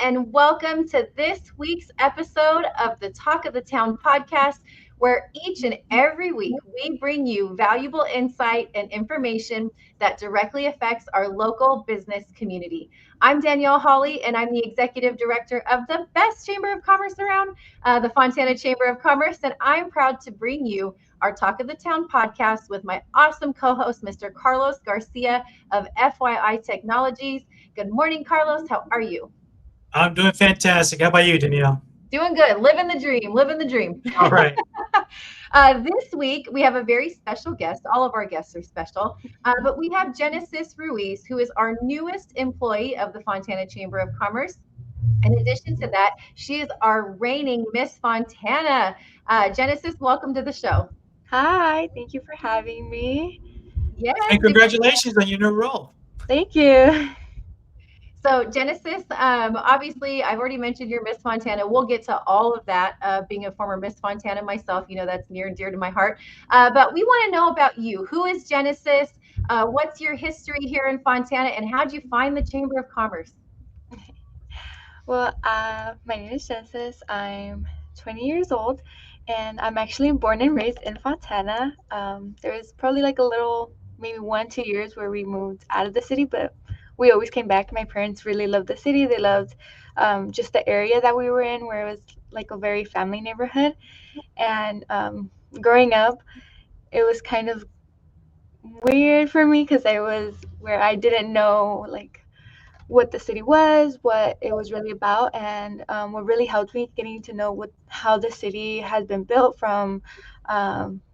and welcome to this week's episode of the Talk of the Town podcast, where each and every week we bring you valuable insight and information that directly affects our local business community. I'm Danielle Hawley, and I'm the Executive Director of the best Chamber of Commerce around, the Fontana Chamber of Commerce, and I'm proud to bring you our Talk of the Town podcast with my awesome co-host, Mr. Carlos Garcia of FYI Technologies. Good morning, Carlos. How are you? I'm doing fantastic. How about you, Danielle? Doing good. Living the dream. Living the dream. All right. This week, we have a very special guest. All of our guests are special. But we have Genesis Ruiz, who is our newest employee of the Fontana Chamber of Commerce. In addition to that, she is our reigning Miss Fontana. Genesis, welcome to the show. Hi, thank you for having me. Yes. And congratulations on your new role. Thank you. So Genesis, obviously, I've already mentioned your Miss Fontana. We'll get to all of that. Being a former Miss Fontana myself, you know that's near and dear to my heart. But we want to know about you. Who is Genesis? What's your history here in Fontana, and how'd you find the Chamber of Commerce? Well, my name is Genesis. I'm 20 years old, and I'm actually born and raised in Fontana. There was probably like a little, maybe 1-2 years where we moved out of the city, but we always came back. My parents really loved the city. They loved just the area that we were in, where it was like a very family neighborhood. And growing up, it was kind of weird for me because I was where I didn't know like what the city was, what it was really about, and what really helped me getting to know how the city has been built from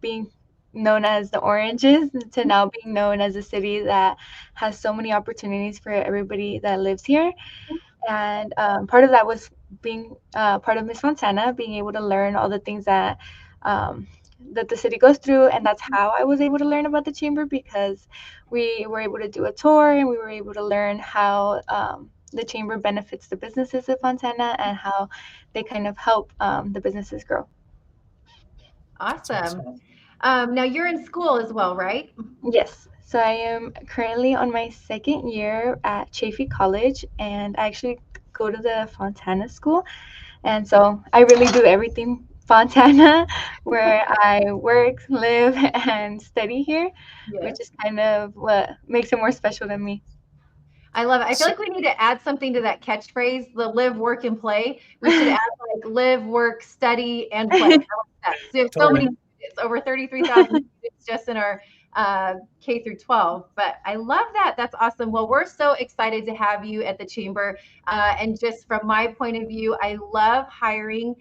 being known as the Oranges to now being known as a city that has so many opportunities for everybody that lives here. And part of that was being part of Miss Fontana, being able to learn all the things um, that the city goes through, and that's how I was able to learn about the chamber because we were able to do a tour and we were able to learn how the chamber benefits the businesses of Fontana and how they kind of help the businesses grow. Awesome. Now you're in school as well, right? Yes. So I am currently on my second year at Chaffey College, and I actually go to the Fontana School. And so I really do everything Fontana, where I work, live, and study here, Yes. which is kind of what makes it more special to me. I love it. I feel like we need to add something to that catchphrase, the live, work, and play. We should add like live, work, study, and play. I like that. So we have so many students, over 33,000 students just in our K through 12. But I love that. That's awesome. Well, we're so excited to have you at the Chamber. And just from my point of view, I love hiring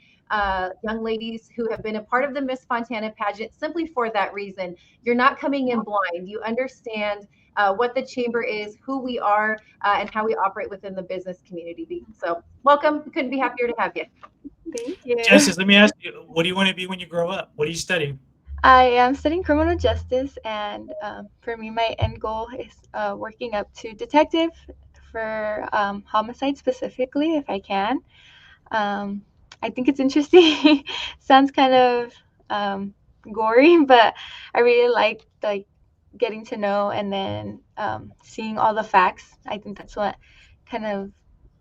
young ladies who have been a part of the Miss Fontana pageant simply for that reason. You're not coming in blind. You understand what the Chamber is, who we are, and how we operate within the business community. So welcome. Couldn't be happier to have you. Thank you. Genesis, let me ask you, what do you want to be when you grow up? What are you studying? I am studying criminal justice, and for me, my end goal is working up to detective for homicide specifically, if I can. I think it's interesting. Sounds kind of gory, but I really like getting to know and then seeing all the facts. I think that's what kind of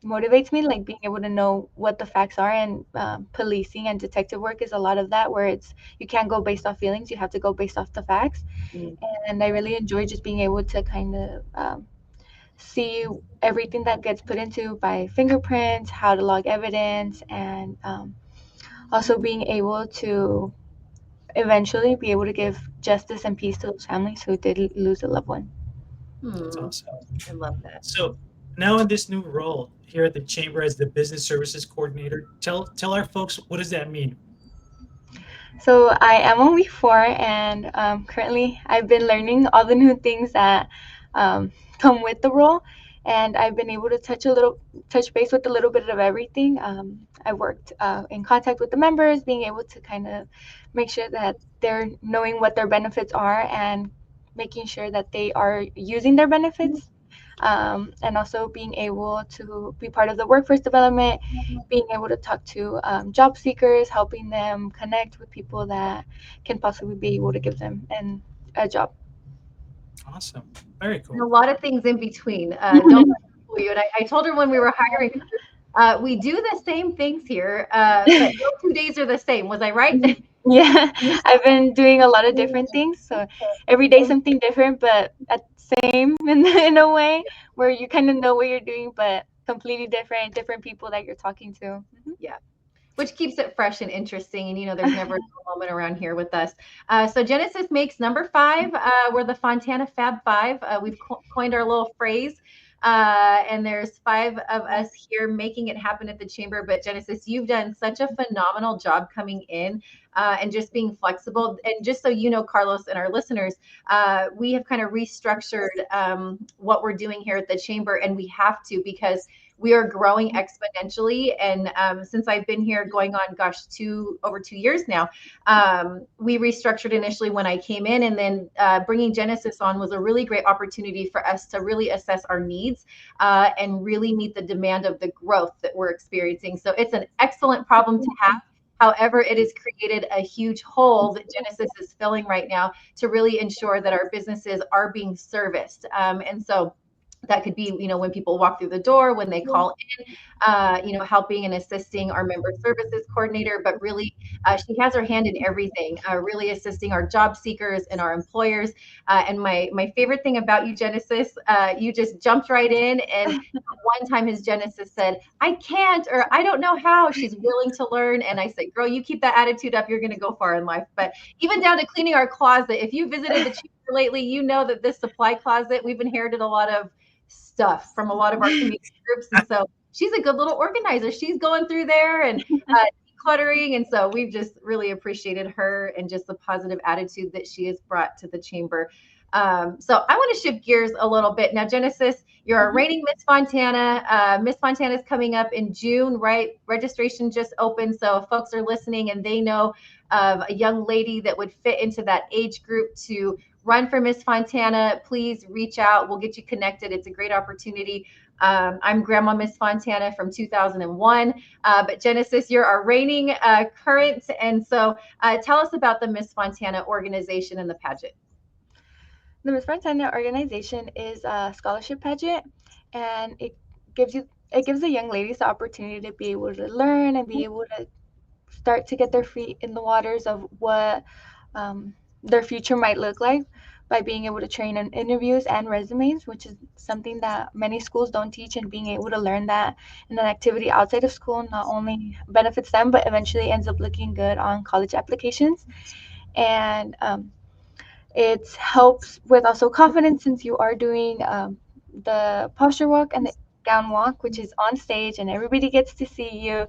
motivates me, like being able to know what the facts are. And policing and detective work is a lot of that, where it's you can't go based off feelings; you have to go based off the facts. Mm. And I really enjoy just being able to kind of see everything that gets put into by fingerprints, how to log evidence, and also being able to eventually be able to give justice and peace to those families who did lose a loved one. That's Hmm. awesome. I love that. So now in this new role here at the Chamber as the Business Services Coordinator, tell our folks, what does that mean? So I am only 4, and currently I've been learning all the new things that come with the role, and I've been able to touch base with a little bit of everything. I worked in contact with the members, being able to kind of make sure that they're knowing what their benefits are and making sure that they are using their benefits. And also being able to be part of the workforce development, being able to talk to job seekers, helping them connect with people that can possibly be able to give them a job. Awesome. Very And a cool. lot of things in between. Don't let me fool you. And I told her when we were hiring, We do the same things here, but no 2 days are the same. Was I right? Yeah, I've been doing a lot of different things. So every day something different, but at same in a way where you kind of know what you're doing, but completely different people that you're talking to. Yeah. Which keeps it fresh and interesting. And there's never a dull moment around here with us. So Genesis makes number 5. We're the Fontana Fab 5. We've coined our little phrase. And there's 5 of us here making it happen at the chamber. But Genesis, you've done such a phenomenal job coming in and just being flexible. And just so you know, Carlos and our listeners, we have kind of restructured what we're doing here at the chamber, and we have to, because we are growing exponentially. And since I've been here going on, over 2 years now, we restructured initially when I came in, and then bringing Genesis on was a really great opportunity for us to really assess our needs and really meet the demand of the growth that we're experiencing. So it's an excellent problem to have. However, it has created a huge hole that Genesis is filling right now to really ensure that our businesses are being serviced. And so that could be, when people walk through the door, when they call in, helping and assisting our member services coordinator. But really, she has her hand in everything, really assisting our job seekers and our employers. And my favorite thing about you, Genesis, you just jumped right in. And one time his Genesis said, "I can't," or "I don't know how." She's willing to learn. And I said, "Girl, you keep that attitude up, you're going to go far in life." But even down to cleaning our closet, if you visited the chamber lately, you know that this supply closet, we've inherited a lot of stuff from a lot of our community groups. And so she's a good little organizer. She's going through there and decluttering. And so we've just really appreciated her and just the positive attitude that she has brought to the chamber. So I want to shift gears a little bit. Now, Genesis, you're a reigning Miss Fontana. Miss Fontana is coming up in June, right? Registration just opened. So if folks are listening and they know of a young lady that would fit into that age group to run for Miss Fontana, please reach out. We'll get you connected. It's a great opportunity. I'm Grandma Miss Fontana from 2001, but Genesis, you're our reigning current. And so tell us about the Miss Fontana organization and the pageant. The Miss Fontana organization is a scholarship pageant, and it gives the young ladies the opportunity to be able to learn and be able to start to get their feet in the waters of what their future might look like by being able to train in interviews and resumes, which is something that many schools don't teach, and being able to learn that in an activity outside of school not only benefits them, but eventually ends up looking good on college applications. And it helps with also confidence, since you are doing the posture walk and the gown walk, which is on stage and everybody gets to see you,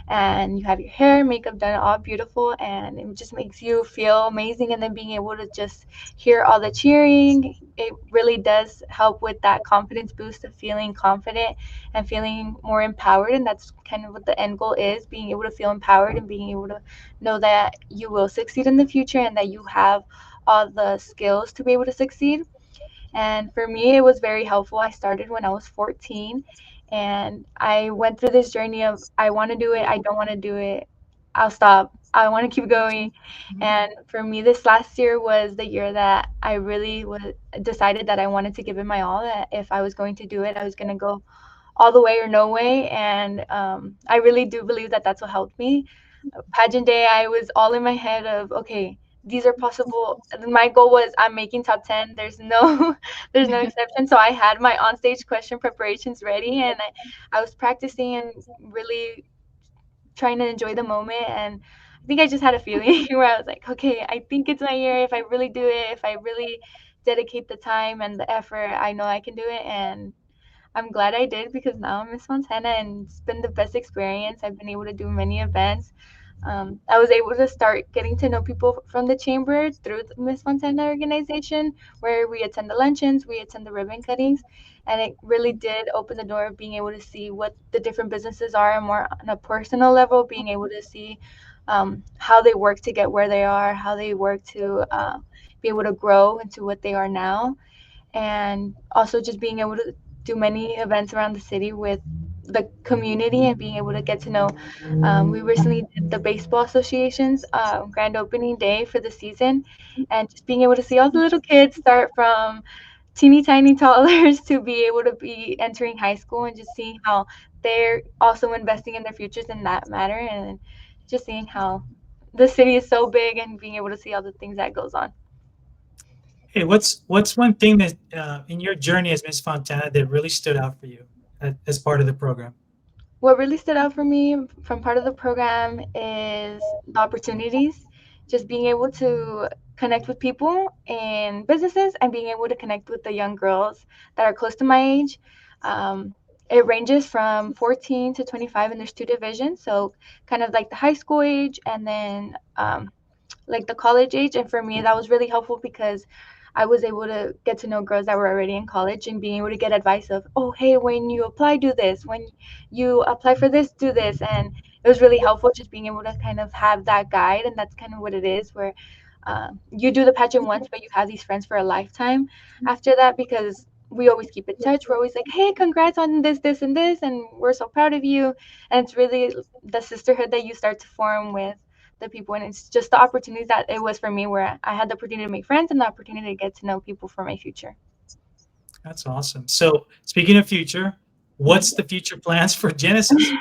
and you have your hair and makeup done all beautiful, and it just makes you feel amazing. And then being able to just hear all the cheering, it really does help with that confidence boost of feeling confident and feeling more empowered. And that's kind of what the end goal is, being able to feel empowered and being able to know that you will succeed in the future and that you have all the skills to be able to succeed. And for me, it was very helpful. I started when I was 14, and I went through this journey of, I want to do it, I don't want to do it, I'll stop, I want to keep going. And for me, this last year was the year that I really decided that I wanted to give it my all, that if I was going to do it, I was going to go all the way or no way. And I really do believe that that's what helped me. Pageant day, I was all in my head of, okay, these are possible. My goal was, I'm making top 10. There's no there's no exception. So I had my onstage question preparations ready, and I was practicing and really trying to enjoy the moment. And I think I just had a feeling where I was like, okay, I think it's my year. If I really do it, if I really dedicate the time and the effort, I know I can do it. And I'm glad I did, because now I'm Miss Fontana, and it's been the best experience. I've been able to do many events. I was able to start getting to know people from the chamber through the Miss Fontana organization, where we attend the luncheons, we attend the ribbon cuttings, and it really did open the door of being able to see what the different businesses are, and more on a personal level, being able to see how they work to get where they are, how they work to be able to grow into what they are now, and also just being able to do many events around the city with the community and being able to get to know. We recently did the baseball association's grand opening day for the season, and just being able to see all the little kids start from teeny tiny toddlers to be able to be entering high school, and just seeing how they're also investing in their futures in that matter, and just seeing how the city is so big and being able to see all the things that goes on. Hey, what's one thing that in your journey as Miss Fontana that really stood out for you as part of the program? What really stood out for me from part of the program is the opportunities, just being able to connect with people in businesses and being able to connect with the young girls that are close to my age. Um, it ranges from 14 to 25, and there's two divisions. So, kind of like the high school age and then like the college age. And for me, that was really helpful because I was able to get to know girls that were already in college and being able to get advice of, oh, hey, when you apply, do this. When you apply for this, do this. And it was really helpful just being able to kind of have that guide. And that's kind of what it is, where you do the pageant once, but you have these friends for a lifetime after that, because we always keep in touch. We're always like, hey, congrats on this, this, and this. And we're so proud of you. And it's really the sisterhood that you start to form with the people, and it's just the opportunities that it was for me, where I had the opportunity to make friends and the opportunity to get to know people for my future. That's awesome. So speaking of future, what's the future plans for Genesis?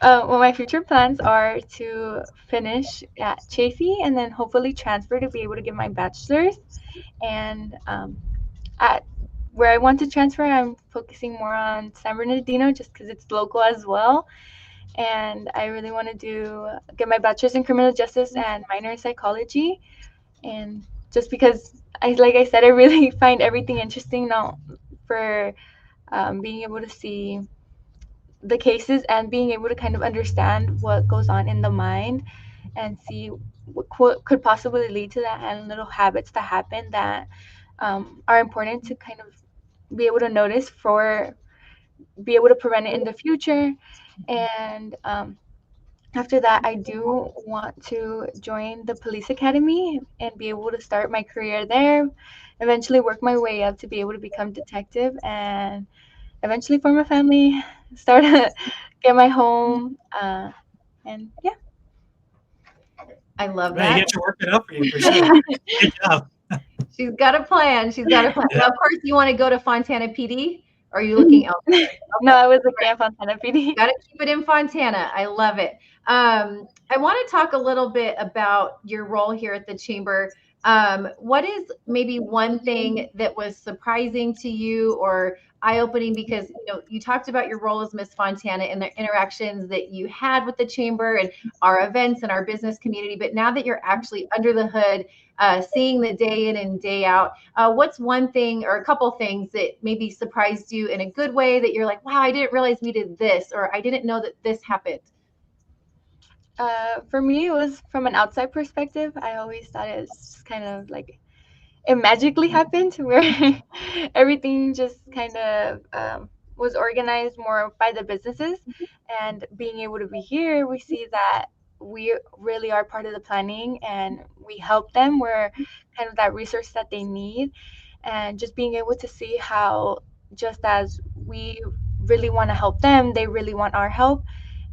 Well, my future plans are to finish at Chafee and then hopefully transfer to be able to get my bachelor's. And at where I want to transfer, I'm focusing more on San Bernardino just because it's local as well. And I really want to get my bachelor's in criminal justice and minor in psychology. And just because like I said, I really find everything interesting now, for being able to see the cases and being able to kind of understand what goes on in the mind and see what could possibly lead to that, and little habits that happen that are important to kind of be able to notice for be able to prevent it in the future. And after that, I do want to join the police academy and be able to start my career there, eventually work my way up to be able to become detective, and eventually form a family, start get my home, and yeah. I love Man, you that. get to work it out for you for sure. Good job. She's got a plan. She's got a plan. Yeah. Now, of course, you want to go to Fontana PD, or are you looking elsewhere? No, I was looking at Fontana PD. Got to keep it in Fontana. I love it. I want to talk a little bit about your role here at the Chamber. What is maybe one thing that was surprising to you or eye-opening? Because you talked about your role as Miss Fontana and the interactions that you had with the Chamber and our events and our business community. But now that you're actually under the hood, seeing the day in and day out, what's one thing or a couple things that maybe surprised you in a good way that you're like, wow, I didn't realize we did this, or I didn't know that this happened? For me, it was from an outside perspective. I always thought it was just kind of like it magically happened, where everything just kind of was organized more by the businesses. And being able to be here, we see that we really are part of the planning and we help them. We're kind of that resource that they need. And just being able to see how, just as we really want to help them, they really want our help.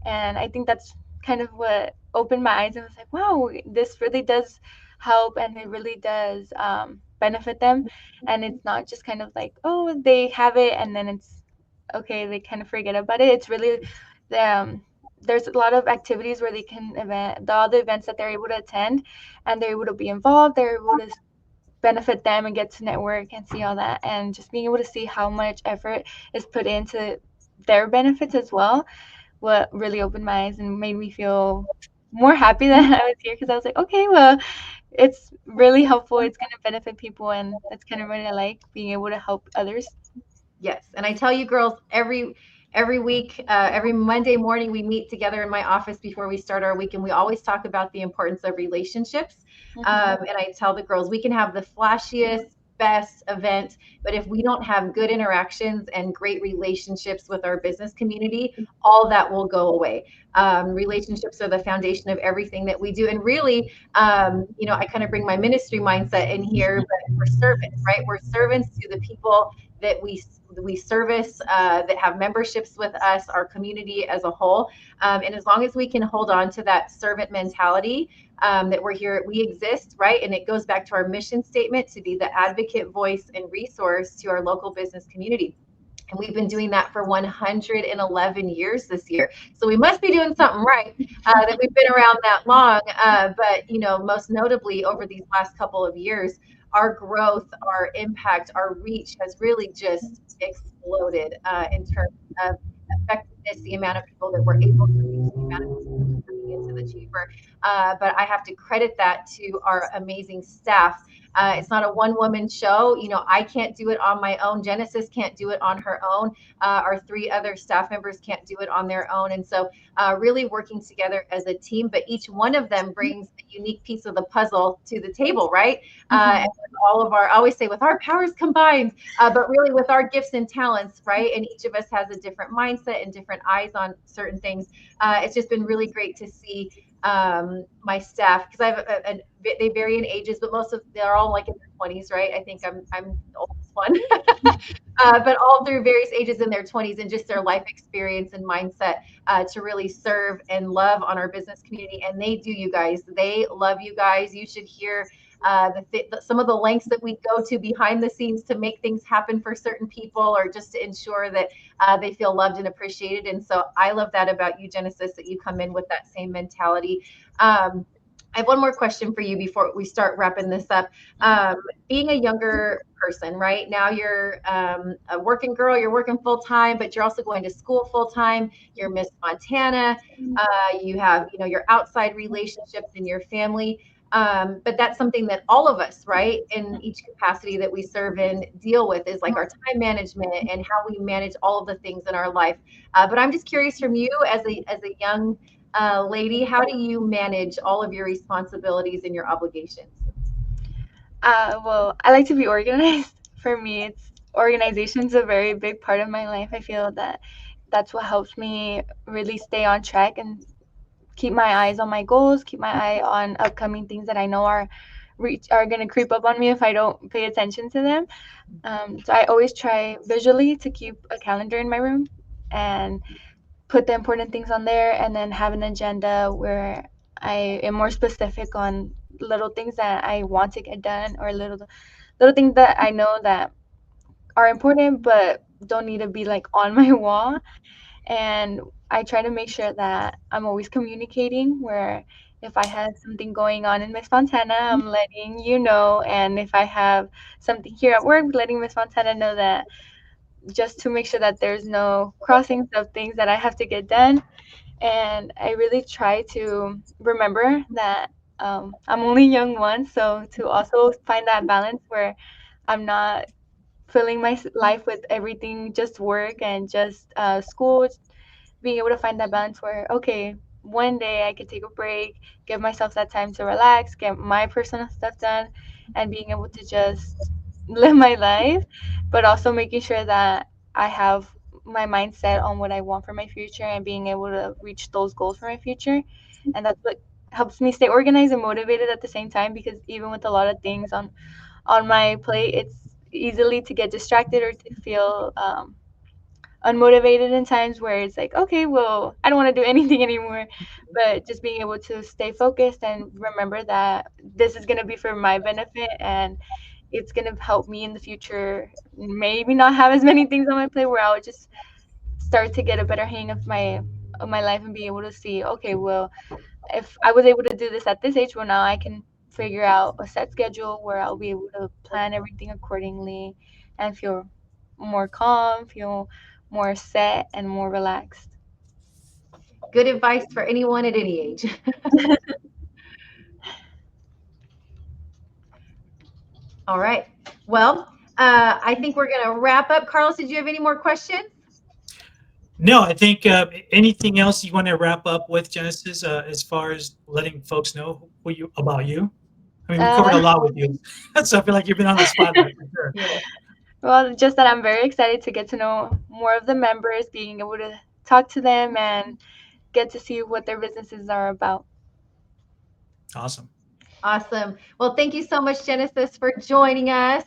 And I think that's kind of what opened my eyes and was like, wow, this really does help, and it really does benefit them. And it's not just kind of like, oh, they have it and then it's okay, they kind of forget about it. It's really there's a lot of activities where they can all the events that they're able to attend, and they're able to be involved, they're able to benefit them and get to network and see all that, and just being able to see how much effort is put into their benefits as well, what really opened my eyes and made me feel more happy that I was here, because I was like, okay, well, it's really helpful. It's going to benefit people, and that's kind of what I like, being able to help others. Yes, and I tell you, girls, every week, every Monday morning, we meet together in my office before we start our week, and we always talk about the importance of relationships. And I tell the girls, we can have the flashiest, best event, but if we don't have good interactions and great relationships with our business community, all that will go away. Relationships are the foundation of everything that we do. And really, I kind of bring my ministry mindset in here, but we're servants, right? We're servants to the people that we service, that have memberships with us, our community as a whole. And as long as we can hold on to that servant mentality, that we're here, we exist, right? And it goes back to our mission statement to be the advocate, voice, and resource to our local business community. And we've been doing that for 111 years this year. So we must be doing something right that we've been around that long. But, most notably over these last couple of years, our growth, our impact, our reach has really just exploded in terms of effectiveness, the amount of people that we're able to reach, the amount of people coming into the chamber. But I have to credit that to our amazing staff. It's not a one-woman show. I can't do it on my own. Genesis can't do it on her own. Our 3 other staff members can't do it on their own. And so really working together as a team, but each one of them brings a unique piece of the puzzle to the table, right? And with all of I always say with our powers combined, but really with our gifts and talents, right? And each of us has a different mindset and different eyes on certain things. It's just been really great to see my staff, because I have they vary in ages, but they're all like in their 20s, right? I think I'm the oldest one, but all through various ages in their 20s, and just their life experience and mindset to really serve and love on our business community. And they do, you guys. They love you guys. You should hear some of the lengths that we go to behind the scenes to make things happen for certain people, or just to ensure that they feel loved and appreciated. And so I love that about you, Genesis, that you come in with that same mentality. I have one more question for you before we start wrapping this up. Being a younger person, right now, you're a working girl, you're working full time, but you're also going to school full time. You're Miss Montana. You have, your outside relationships in your family. But that's something that all of us, right, in each capacity that we serve in, deal with, is like our time management and how we manage all of the things in our life. But I'm just curious from you as a young lady, how do you manage all of your responsibilities and your obligations? Well, I like to be organized. For me, organization's a very big part of my life. I feel that that's what helps me really stay on track and keep my eyes on my goals, keep my eye on upcoming things that I know are going to creep up on me if I don't pay attention to them. So I always try visually to keep a calendar in my room and put the important things on there, and then have an agenda where I am more specific on little things that I want to get done, or little things that I know that are important but don't need to be like on my wall. And I try to make sure that I'm always communicating, where if I have something going on in Miss Fontana, I'm letting you know, and if I have something here at work, letting Miss Fontana know, that just to make sure that there's no crossings of things that I have to get done. And I really try to remember that I'm only young once, so to also find that balance where I'm not filling my life with everything just work and just school, being able to find that balance where, okay, one day I could take a break, give myself that time to relax, get my personal stuff done, and being able to just live my life, but also making sure that I have my mindset on what I want for my future and being able to reach those goals for my future. And that's what helps me stay organized and motivated at the same time, because even with a lot of things on my plate, it's easily to get distracted or to feel unmotivated in times where it's like, okay, well, I don't want to do anything anymore. But just being able to stay focused and remember that this is going to be for my benefit, and it's going to help me in the future. Maybe not have as many things on my plate, where I would just start to get a better hang of my life and be able to see, okay, well, if I was able to do this at this age, well, now I can figure out a set schedule where I'll be able to plan everything accordingly and feel more calm, feel more set, and more relaxed. Good advice for anyone at any age. All right. Well, I think we're going to wrap up. Carlos, did you have any more questions? No, I think anything else you want to wrap up with, Genesis, as far as letting folks know about you? I mean, we covered a lot with you, so I feel like you've been on the spotlight for sure. Yeah. Well, just that I'm very excited to get to know more of the members, being able to talk to them and get to see what their businesses are about. Awesome. Awesome. Well, thank you so much, Genesis, for joining us.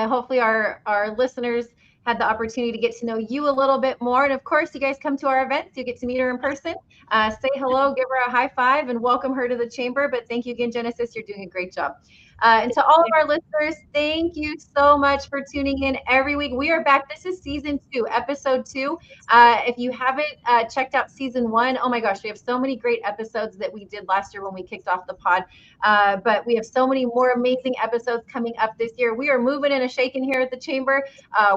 Hopefully our listeners had the opportunity to get to know you a little bit more. And of course, you guys come to our events, you get to meet her in person. Say hello, give her a high five, and welcome her to the chamber. But thank you again, Genesis. You're doing a great job. And to all of our listeners, thank you so much for tuning in every week. We are back. This is season 2, episode 2. If you haven't checked out season 1, oh my gosh, we have so many great episodes that we did last year when we kicked off the pod. But we have so many more amazing episodes coming up this year. We are moving and a shaking here at the Chamber.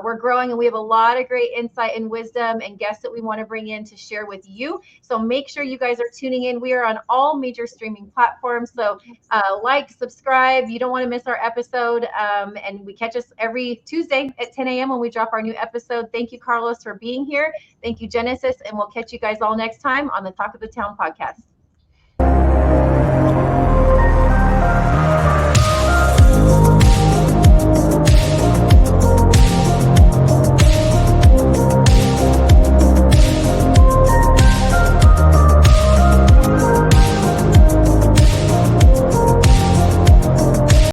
We're growing, and we have a lot of great insight and wisdom and guests that we want to bring in to share with you. So make sure you guys are tuning in. We are on all major streaming platforms. So like, subscribe. You don't want to miss our episode. And we catch us every Tuesday at 10 a.m. when we drop our new episode. Thank you, Carlos, for being here. Thank you, Genesis. And we'll catch you guys all next time on the Talk of the Town podcast.